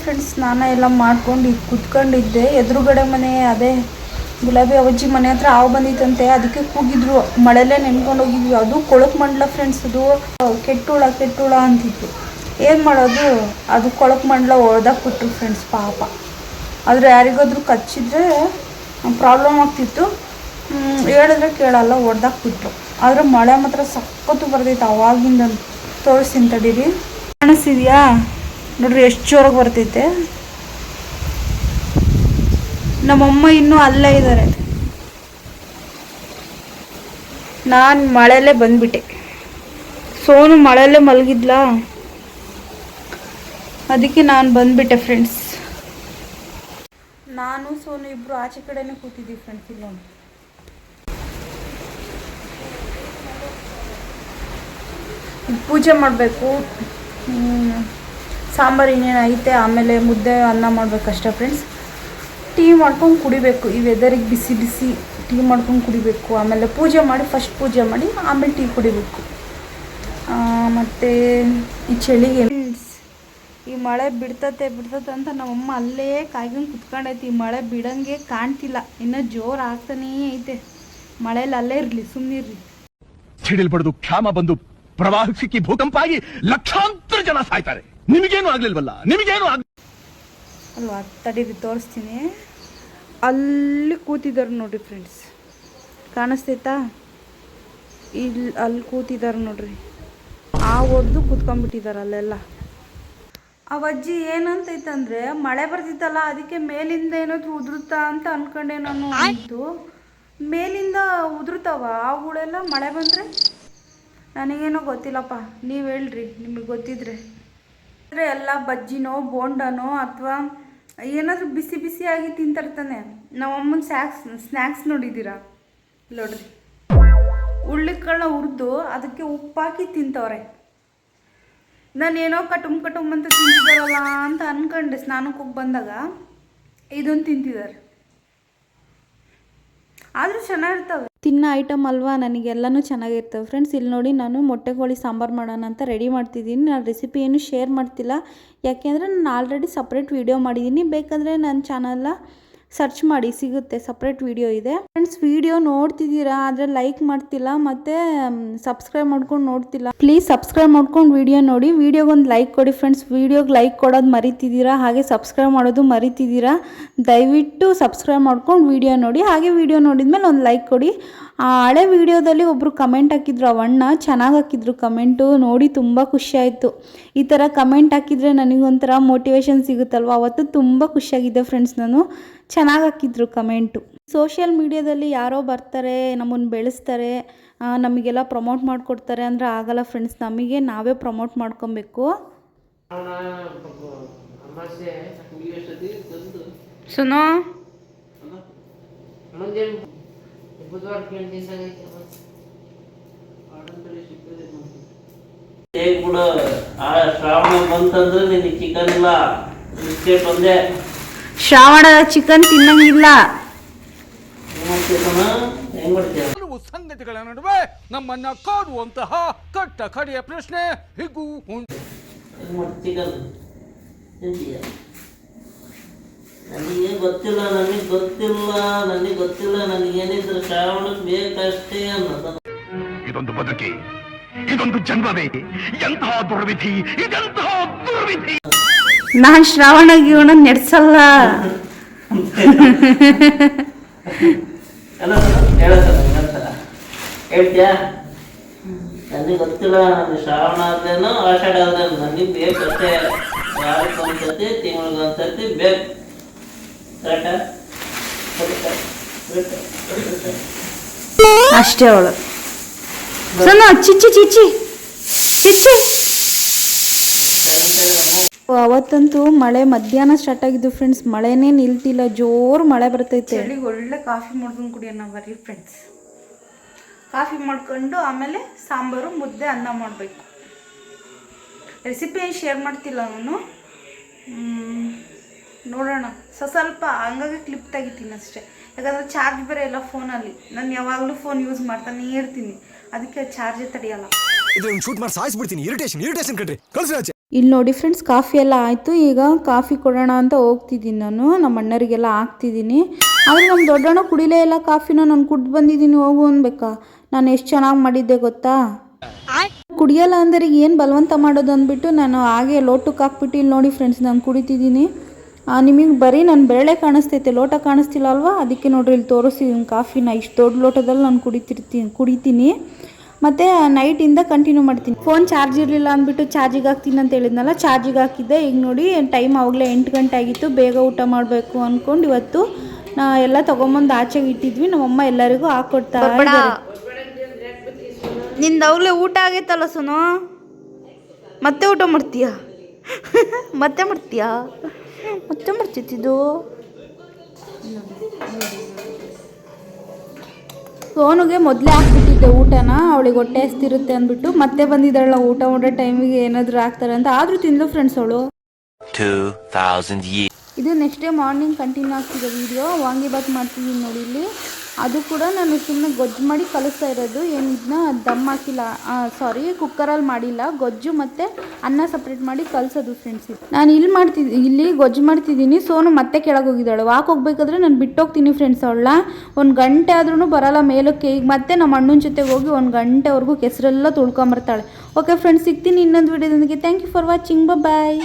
Friends ಸ್ನಾನ ಎಲ್ಲ ಮಾಡ್ಕೊಂಡು ಕುತ್ಕೊಂಡಿದ್ದೆ. ಎದುರುಗಡೆ ಮನೆ ಅದೇ ಗುಲಾಬಿ ಅವಜ್ಜಿ ಮನೆ ಹತ್ರ ಹಾವು ಬಂದಿತ್ತಂತೆ, ಅದಕ್ಕೆ ಕೂಗಿದ್ರು. ಮಳೆಲ್ಲೇ ನೆನ್ಕೊಂಡು ಹೋಗಿದ್ವಿ. ಅದು ಕೊಳಕು ಮಂಡಲ ಫ್ರೆಂಡ್ಸ್, ಅದು ಕೆಟ್ಟುಳ ಅಂತಿತ್ತು. ಏನು ಮಾಡೋದು, ಅದು ಕೊಳಕು ಮಂಡಲ ಹೊಡೆದಾಕ್ಬಿಟ್ರು ಫ್ರೆಂಡ್ಸ್ ಪಾಪ. ಆದರೆ ಯಾರಿಗಾದ್ರೂ ಕಚ್ಚಿದ್ರೆ ಪ್ರಾಬ್ಲಮ್ ಆಗ್ತಿತ್ತು, ಹೇಳಿದ್ರೆ ಕೇಳಲ್ಲ, ಹೊಡೆದಾಕ್ಬಿಟ್ರು. ಆದರೆ ಮಳೆ ಮಾತ್ರ ಸಖತ್ತು ಬರ್ತೈತೆ ಅವಾಗಿಂದ. ತೋರಿಸ್ತೀನಿ ತಡೀರಿ, ಕಾಣಿಸ್ತಿದ್ಯಾ ನೋಡ್ರಿ ಎಷ್ಟು ಜೋರಾಗಿ ಬರ್ತೈತೆ. ನಮ್ಮಮ್ಮ ಇನ್ನೂ ಅಲ್ಲೇ ಇದ್ದಾರೆ. ನಾನು ಮಳೆಯಲ್ಲೇ ಬಂದ್ಬಿಟ್ಟೆ. ಸೋನು ಮಳೆಯಲ್ಲೇ ಮಲಗಿದ್ಲ, ಅದಕ್ಕೆ ನಾನು ಬಂದ್ಬಿಟ್ಟೆ ಫ್ರೆಂಡ್ಸ್. ನಾನು ಸೋನು ಇಬ್ಬರು ಆಚೆ ಕಡೆನೇ ಕೂತಿದ್ದೀವಿ ಫ್ರೆಂಡ್ಸ್. ಇಲ್ಲೊಂದು ಪೂಜೆ ಮಾಡಬೇಕು, ಸಾಂಬಾರು ಇನ್ನೇನು ಐತೆ, ಆಮೇಲೆ ಮುದ್ದೆ ಅನ್ನ ಮಾಡಬೇಕಷ್ಟೇ ಫ್ರೆಂಡ್ಸ್. ಟೀ ಮಾಡ್ಕೊಂಡು ಕುಡಿಬೇಕು. ಈ ವೆದರಿಗೆ ಬಿಸಿ ಬಿಸಿ ಟೀ ಮಾಡ್ಕೊಂಡು ಕುಡಿಬೇಕು. ಆಮೇಲೆ ಪೂಜೆ ಮಾಡಿ, ಫಸ್ಟ್ ಪೂಜೆ ಮಾಡಿ ಆಮೇಲೆ ಟೀ ಕುಡಿಬೇಕು. ಮತ್ತು ಈ ಚಳಿಗೆ ಈ ಮಳೆ ಬಿಡ್ತತೆ ಅಂತ ನಮ್ಮಮ್ಮ ಅಲ್ಲೇ ಕಾಯ್ಕೊಂಡು ಕುತ್ಕೊಂಡೈತಿ. ಈ ಮಳೆ ಬಿಡಂಗೆ ಕಾಣ್ತಿಲ್ಲ, ಇನ್ನೂ ಜೋರು ಆಗ್ತಾನೇ ಐತೆ. ಮಳೆಯಲ್ಲಿ ಅಲ್ಲೇ ಇರಲಿ, ಸುಮ್ಮನಿರ್ರಿ. ಸಿಡಿಲ್ಬಡ್ದು ಕ್ಷಾಮ ಬಂದು ಪ್ರವಾಹ ಸಿಕ್ಕಿ ಭೂಕಂಪ ಆಗಿ ಲಕ್ಷಾಂತರ ಜನ ಸಾಯ್ತಾರೆ. ನಿಮಗೇನು ಆಗ್ಲಿಲ್ವಲ್ಲ, ನಿಮಗೇನು ಅಲ್ವಾ? ತಡೀರಿ ತೋರಿಸ್ತೀನಿ. ಅಲ್ಲಿ ಕೂತಿದ್ದಾರೆ ನೋಡ್ರಿ ಫ್ರೆಂಡ್ಸ್, ಕಾಣಿಸ್ತೈತಾ? ಅಲ್ಲಿ ಕೂತಿದ್ದಾರೆ ನೋಡ್ರಿ. ಆ ಹೊಡೆದು ಕೂತ್ಕೊಂಡ್ಬಿಟ್ಟಿದ್ದಾರೆ ಅಲ್ಲೆಲ್ಲ. ಅವಜ್ಜಿ ಏನಂತೈತಂದರೆ, ಮಳೆ ಬರ್ತಿತ್ತಲ್ಲ ಅದಕ್ಕೆ ಮೇಲಿಂದ ಏನಾದರೂ ಉದುರುತ್ತಾ ಅಂತ ಅಂದ್ಕೊಂಡೆ ನಾನು. ಆಯಿತು, ಮೇಲಿಂದ ಉದುರ್ತಾವ ಅವುಗಳೆಲ್ಲ ಮಳೆ ಬಂದರೆ? ನನಗೇನೋ ಗೊತ್ತಿಲ್ಲಪ್ಪ, ನೀವು ಹೇಳ್ರಿ ನಿಮಗೆ ಗೊತ್ತಿದ್ರೆ. ಅಂದರೆ ಎಲ್ಲ ಬಜ್ಜಿನೋ ಬೋಂಡನೋ ಅಥವಾ ಏನಾದರೂ ಬಿಸಿ ಬಿಸಿಯಾಗಿ ತಿಂತಿರ್ತಾನೆ. ನಮ್ಮಮ್ಮನ ಸ್ನ್ಯಾಕ್ಸ್ ನೋಡಿದ್ದೀರಾ ನೋಡ್ರಿ, ಉಳ್ಳಿಕಾಳನ್ನ ಹುರಿದು ಅದಕ್ಕೆ ಉಪ್ಪಾಕಿ ತಿಂತವ್ರೆ. ನಾನೇನೋ ಕಟುಮ್ ಅಂತ ತಿಂತಿದ್ದಾರಲ್ಲ ಅಂತ ಅಂದ್ಕೊಂಡೆ. ಸ್ನಾನಕ್ಕೆ ಹೋಗಿ ಬಂದಾಗ ಇದೊಂದು ತಿಂತಿದ್ದಾರೆ. ಆದರೂ ಚೆನ್ನಾಗಿರ್ತವೆ, ತಿನ್ನೋ ಐಟಮ್ ಅಲ್ವಾ, ನನಗೆಲ್ಲನೂ ಚೆನ್ನಾಗಿರ್ತವೆ ಫ್ರೆಂಡ್ಸ್. ಇಲ್ಲಿ ನೋಡಿ, ನಾನು ಮೊಟ್ಟೆ ಕೋಳಿ ಸಾಂಬಾರು ಮಾಡೋಣ ಅಂತ ರೆಡಿ ಮಾಡ್ತಿದ್ದೀನಿ. ನಾನು ರೆಸಿಪಿ ಏನು ಶೇರ್ ಮಾಡ್ತಿಲ್ಲ, ಯಾಕೆಂದರೆ ನಾನು ಆಲ್ರೆಡಿ ಸಪ್ರೇಟ್ ವೀಡಿಯೋ ಮಾಡಿದ್ದೀನಿ. ಬೇಕಾದರೆ ನನ್ನ ಚಾನಲ್ನ ಸರ್ಚ್ ಮಾಡಿ, ಸಿಗುತ್ತೆ, ಸಪ್ರೇಟ್ ವಿಡಿಯೋ ಇದೆ ಫ್ರೆಂಡ್ಸ್. ವಿಡಿಯೋ ನೋಡ್ತಿದ್ದೀರಾ, ಆದರೆ ಲೈಕ್ ಮಾಡ್ತಿಲ್ಲ ಮತ್ತು ಸಬ್ಸ್ಕ್ರೈಬ್ ಮಾಡ್ಕೊಂಡು ನೋಡ್ತಿಲ್ಲ. ಪ್ಲೀಸ್ ಸಬ್ಸ್ಕ್ರೈಬ್ ಮಾಡ್ಕೊಂಡು ವಿಡಿಯೋ ನೋಡಿ. ವಿಡಿಯೋಗೊಂದು ಲೈಕ್ ಕೊಡಿ ಫ್ರೆಂಡ್ಸ್. ವಿಡಿಯೋಗೆ ಲೈಕ್ ಕೊಡೋದು ಮರಿತಿದ್ದೀರಾ, ಹಾಗೆ ಸಬ್ಸ್ಕ್ರೈಬ್ ಮಾಡೋದು ಮರಿತಿದ್ದೀರಾ. ದಯವಿಟ್ಟು ಸಬ್ಸ್ಕ್ರೈಬ್ ಮಾಡ್ಕೊಂಡು ವಿಡಿಯೋ ನೋಡಿ. ಹಾಗೆ ವಿಡಿಯೋ ನೋಡಿದ್ಮೇಲೆ ಒಂದು ಲೈಕ್ ಕೊಡಿ. ಆ ಹಳೆ ವಿಡಿಯೋದಲ್ಲಿ ಒಬ್ಬರು ಕಮೆಂಟ್ ಹಾಕಿದ್ರು, ಅವಣ್ಣ ಚೆನ್ನಾಗಿ ಹಾಕಿದ್ರು ಕಮೆಂಟು, ನೋಡಿ ತುಂಬ ಖುಷಿ ಆಯಿತು. ಈ ಥರ ಕಮೆಂಟ್ ಹಾಕಿದರೆ ನನಗೊಂಥರ ಮೋಟಿವೇಶನ್ ಸಿಗುತ್ತಲ್ವ, ಅವತ್ತು ತುಂಬ ಖುಷಿಯಾಗಿದ್ದೆ ಫ್ರೆಂಡ್ಸ್. ನಾನು ಚೆನ್ನಾಗಿ ಹಾಕಿದ್ರು ಕಮೆಂಟು. ಸೋಷಿಯಲ್ ಮೀಡಿಯಾದಲ್ಲಿ ಯಾರೋ ಬರ್ತಾರೆ, ನಮ್ಮನ್ನು ಬೆಳೆಸ್ತಾರೆ, ನಮಗೆಲ್ಲ ಪ್ರಮೋಟ್ ಮಾಡಿಕೊಡ್ತಾರೆ ಅಂದರೆ ಆಗಲ್ಲ ಫ್ರೆಂಡ್ಸ್. ನಮಗೆ ನಾವೇ ಪ್ರಮೋಟ್ ಮಾಡ್ಕೊಬೇಕು. ಸುನೋ ಶ್ರಾವಣ ಬಂತಂದ್ರೆ ನಿನಗೆ ಚಿಕನ್ ಇಲ್ಲ, ಬಿಸ್ಕೆಟ್ ಒಂದೇ. ಶ್ರಾವಣ ಚಿಕನ್ ತಿನ್ನಂಗಿಲ್ಲ. ಸಂಗತಿಗಳ ನಡುವೆ ನಮ್ಮನ್ನ ಕಾಡುವಂತಹ ಕಟ್ಟ ಕಡೆಯ ಪ್ರಶ್ನೆ ಹೀಗೂ ಉಂಟು. ಚಿಕನ್ ನನಗೆ ಗೊತ್ತಿಲ್ಲ, ನನಗೇನಿದ್ರು ಶ್ರಾವಣಕ್ಕೆ ಬೇಕಷ್ಟೇ ಅನ್ನೋದು. ಇದೊಂದು ಬದುಕಿ, ಇದೊಂದು ಜನ್ಮವೇ, ಎಂತಹ ದುರ್ವಿಧಿ, ಇದೆಂತಹ ದುರ್ವಿಧಿ. ನಾನು ಶ್ರಾವಣ ಗೀವಣ ನಡೆಸಲ್ಲ. ಹೇಳ್ತೀಯಾ? ನನಗೆ ಗೊತ್ತಿಲ್ಲ, ನನಗೆ ಶ್ರಾವಣ ಆದ್ರೇನು ಆಷಾಢ ಆದ್ರೇನು ನನಗೆ ಬೇಕಷ್ಟೇ. ಯಾವತ್ತು ಒಂದ್ಸತಿ, ತಿಂಗಳಿಗೆ ಒಂದ್ಸತಿ ಬೇಕು. ಕರೆಕ್ಟಾ? ಅಷ್ಟೇ ಅವಳು. ಚಿಚ್ಚಿ ಚಿಚ್ಚಿ ಚಿಚ್ಚಿ. ಅವತ್ತಂತೂ ಮಳೆ ಮಧ್ಯಾಹ್ನ ಸ್ಟಾರ್ಟ್ ಆಗಿದ್ದು ಫ್ರೆಂಡ್ಸ್. ಮಳೆನೇ ನಿಲ್ತಿಲ್ಲ, ಜೋರು ಮಳೆ ಬರ್ತೈತೆ. ಚಳಿಗೆ ಒಳ್ಳೆ ಕಾಫಿ ಮಾಡ್ಕೊಂಡು ಕುಡಿಯೋಣ ಬರ್ರಿ ಫ್ರೆಂಡ್ಸ್. ಕಾಫಿ ಮಾಡ್ಕೊಂಡು ಆಮೇಲೆ ಸಾಂಬಾರು, ಮುದ್ದೆ, ಅನ್ನ ಮಾಡಬೇಕು. ರೆಸಿಪಿ ಏನು ಶೇರ್ ಮಾಡ್ತಿಲ್ಲ ನಾನು, ನೋಡೋಣ. ಸ್ವಲ್ಪ ಹಂಗಾಗಿ ಕ್ಲಿಪ್ ತೆಗಿತೀನಿ ಅಷ್ಟೇ. ಯಾಕಂದರೆ ಚಾರ್ಜ್ ಬೇರೆ ಇಲ್ಲ ಫೋನಲ್ಲಿ. ನಾನು ಯಾವಾಗಲೂ ಫೋನ್ ಯೂಸ್ ಮಾಡ್ತಾನೆ ಇರ್ತೀನಿ, ಅದಕ್ಕೆ ಚಾರ್ಜೇ ತಡೆಯಲ್ಲ. ಶೂಟ್ ಮಾಡಿ ಸಾಯಿಸ್ಬಿಡ್ತೀನಿ. ಇರಿಟೇಷನ್ ಕಣ್ರಿ, ಕಳಿಸಿ. ಇಲ್ಲಿ ನೋಡಿ ಫ್ರೆಂಡ್ಸ್, ಕಾಫಿ ಎಲ್ಲ ಆಯಿತು. ಈಗ ಕಾಫಿ ಕೊಡೋಣ ಅಂತ ಹೋಗ್ತಿದ್ದೀನಿ ನಾನು. ನಮ್ಮ ಅಣ್ಣರಿಗೆಲ್ಲ ಹಾಕ್ತಿದ್ದೀನಿ. ಆದರೆ ನಮ್ಮ ದೊಡ್ಡಣ್ಣ ಕುಡಿಲೇ ಇಲ್ಲ ಕಾಫಿನ. ನಾನು ಕುಡ್ದು ಬಂದಿದ್ದೀನಿ ಹೋಗು ಅನ್ಬೇಕಾ. ನಾನು ಎಷ್ಟು ಚೆನ್ನಾಗಿ ಮಾಡಿದ್ದೆ ಗೊತ್ತಾ. ಕುಡಿಯಲ್ಲ ಅಂದರೆ ಏನು ಬಲವಂತ ಮಾಡೋದು ಅಂದ್ಬಿಟ್ಟು ನಾನು ಹಾಗೆ ಲೋಟಕ್ಕೆ ಹಾಕ್ಬಿಟ್ಟು ಇಲ್ಲಿ ನೋಡಿ ಫ್ರೆಂಡ್ಸ್ ನಾನು ಕುಡಿತಿದ್ದೀನಿ. ನಿಮಗೆ ಬರೀ ನನ್ನ ಬೆರಳೆ ಕಾಣಿಸ್ತೈತೆ, ಲೋಟ ಕಾಣಿಸ್ತಿಲ್ಲ ಅಲ್ವಾ. ಅದಕ್ಕೆ ನೋಡ್ರಿ ಇಲ್ಲಿ ತೋರಿಸ್ತಿದ್ದೀನಿ ಕಾಫಿನ. ಇಷ್ಟು ದೊಡ್ಡ ಲೋಟದಲ್ಲಿ ನಾನು ಕುಡಿತೀನಿ. ಮತ್ತು ನೈಟಿಂದ ಕಂಟಿನ್ಯೂ ಮಾಡ್ತೀನಿ. ಫೋನ್ ಚಾರ್ಜ್ ಇರಲಿಲ್ಲ ಅಂದ್ಬಿಟ್ಟು ಚಾರ್ಜಿಗೆ ಹಾಕ್ತೀನಿ ಅಂತ ಹೇಳಿದ್ನಲ್ಲ, ಚಾರ್ಜಿಗೆ ಹಾಕಿದ್ದೆ. ಈಗ ನೋಡಿ ಟೈಮ್ ಆವಾಗಲೇ 8 ಗಂಟೆ ಆಗಿತ್ತು. ಬೇಗ ಊಟ ಮಾಡಬೇಕು ಅಂದ್ಕೊಂಡು ಇವತ್ತು ಎಲ್ಲ ತೊಗೊಂಬಂದು ಆಚೆಗೆ ಇಟ್ಟಿದ್ವಿ. ನಮ್ಮಮ್ಮ ಎಲ್ಲರಿಗೂ ಹಾಕ್ಕೊಡ್ತಾ ಇದ್ದಾರೆ. ನಿಂದು ಅವಾಗಲೇ ಊಟ ಆಗೈತಲ್ಲ ಸುನು, ಮತ್ತೆ ಊಟ ಮಾಡ್ತೀಯಾ? ಮತ್ತೆ ಮಾಡ್ತಿದ್ದು ಸೋನುಗೆ ಮೊದಲೇ ಹಾಕ್ಬಿಟ್ಟಿದ್ದೆ ಊಟನ. ಅವಳಿಗೆ ಹೊಟ್ಟೆ ಹಸ್ತಿರುತ್ತೆ ಅಂದ್ಬಿಟ್ಟು ಮತ್ತೆ ಬಂದಿದ್ದಾಳ ಊಟ ಮಾಡೋ ಟೈಮಿಗೆ ಏನಾದರೂ ಹಾಕ್ತಾರೆ ಅಂತ. ಆದರೂ ತಿಂದ್ಲು ಫ್ರೆಂಡ್ಸ್ ಅವಳು. 2000 years. ಇದು ನೆಕ್ಸ್ಟ್ ಡೇ ಮಾರ್ನಿಂಗ್ ಕಂಟಿನ್ಯೂ ಆಗ್ತಿದೆ ವೀಡಿಯೋ. ವಾಂಗಿಬಾತ್ ಮಾಡ್ತಿದ್ದೀನಿ ನೋಡಿ ಇಲ್ಲಿ. ಅದು ಕೂಡ ನಾನು ಸುಮ್ಮನೆ ಗೊಜ್ಜು ಮಾಡಿ ಕಲಿಸ್ತಾ ಇರೋದು. ಏನು ಇದನ್ನ ದಮ್ ಹಾಕಿಲ್ಲ, ಕುಕ್ಕರಲ್ಲಿ ಮಾಡಿಲ್ಲ. ಗೊಜ್ಜು ಮತ್ತು ಅನ್ನ ಸಪ್ರೇಟ್ ಮಾಡಿ ಕಲಿಸೋದು ಫ್ರೆಂಡ್ಸ್. ನಾನು ಇಲ್ಲಿ ಗೊಜ್ಜು ಮಾಡ್ತಿದ್ದೀನಿ. ಸೋನು ಮತ್ತೆ ಕೆಳಗೆ ಹೋಗಿದ್ದಾಳೆ. ವಾಕ್ ಹೋಗ್ಬೇಕಾದ್ರೆ ನಾನು ಬಿಟ್ಟೋಗ್ತೀನಿ ಫ್ರೆಂಡ್ಸ್ ಅವಳ. 1 ಗಂಟೆ ಆದ್ರೂ ಬರೋಲ್ಲ ಮೇಲಕ್ಕೆ. ಈಗ ಮತ್ತೆ ನಮ್ಮ ಅಣ್ಣನ ಜೊತೆಗೆ ಹೋಗಿ 1 ಗಂಟೆವರೆಗೂ ಕೆಸರೆಲ್ಲ ತುಳ್ಕೊಂಬರ್ತಾಳೆ. ಓಕೆ ಫ್ರೆಂಡ್ಸ್, ಸಿಗ್ತೀನಿ ಇನ್ನೊಂದು ವೀಡಿಯೋದೊಂದಿಗೆ. Thank you for watching. Bye.